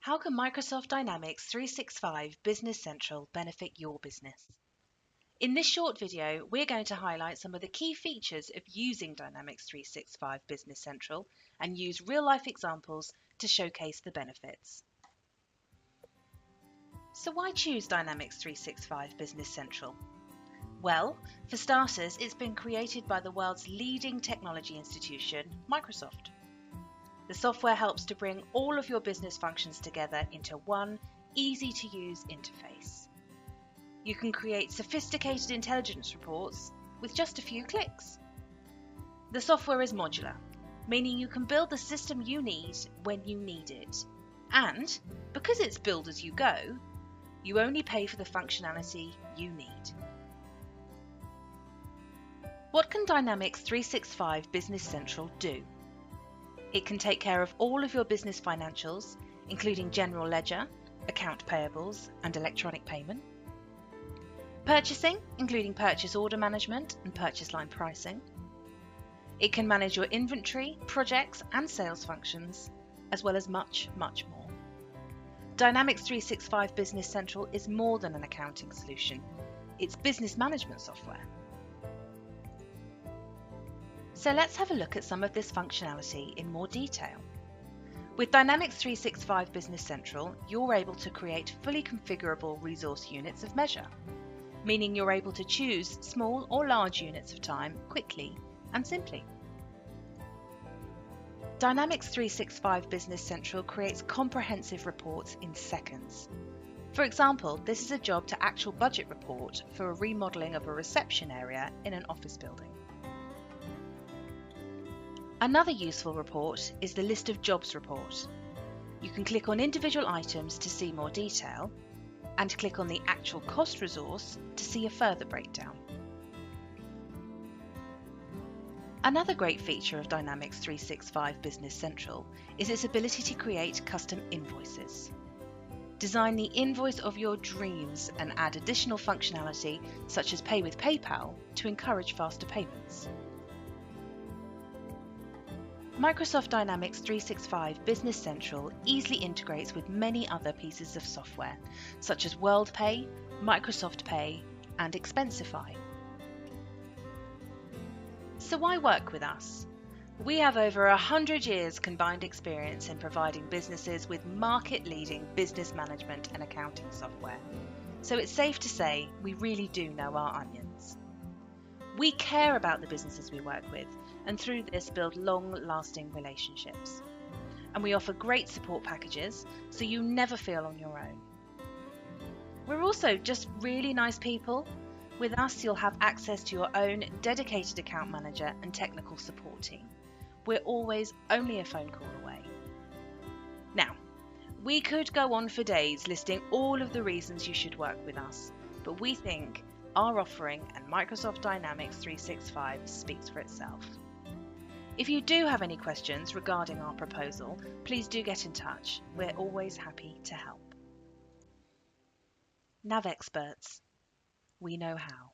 How can Microsoft Dynamics 365 Business Central benefit your business? In this short video, we're going to highlight some of the key features of using Dynamics 365 Business Central and use real-life examples to showcase the benefits. So why choose Dynamics 365 Business Central? Well, for starters, it's been created by the world's leading technology institution, Microsoft. The software helps to bring all of your business functions together into one easy-to-use interface. You can create sophisticated intelligence reports with just a few clicks. The software is modular, meaning you can build the system you need when you need it. And because it's build as you go, you only pay for the functionality you need. What can Dynamics 365 Business Central do? It can take care of all of your business financials, including general ledger, account payables, and electronic payment. Purchasing, including purchase order management and purchase line pricing. It can manage your inventory, projects, and sales functions, as well as much, much more. Dynamics 365 Business Central is more than an accounting solution. It's business management software. So let's have a look at some of this functionality in more detail. With Dynamics 365 Business Central, you're able to create fully configurable resource units of measure, meaning you're able to choose small or large units of time quickly and simply. Dynamics 365 Business Central creates comprehensive reports in seconds. For example, this is a job to actual budget report for a remodeling of a reception area in an office building. Another useful report is the List of Jobs report. You can click on individual items to see more detail, and click on the actual cost resource to see a further breakdown. Another great feature of Dynamics 365 Business Central is its ability to create custom invoices. Design the invoice of your dreams and add additional functionality such as Pay with PayPal to encourage faster payments. Microsoft Dynamics 365 Business Central easily integrates with many other pieces of software, such as WorldPay, Microsoft Pay, and Expensify. So why work with us? We have over 100 years combined experience in providing businesses with market-leading business management and accounting software. So it's safe to say we really do know our onions. We care about the businesses we work with, and through this build long-lasting relationships. And we offer great support packages, so you never feel on your own. We're also just really nice people. With us, you'll have access to your own dedicated account manager and technical support team. We're always only a phone call away. Now, we could go on for days listing all of the reasons you should work with us, but we think our offering and Microsoft Dynamics 365 speaks for itself. If you do have any questions regarding our proposal, please do get in touch. We're always happy to help. NAVExperts. We know how.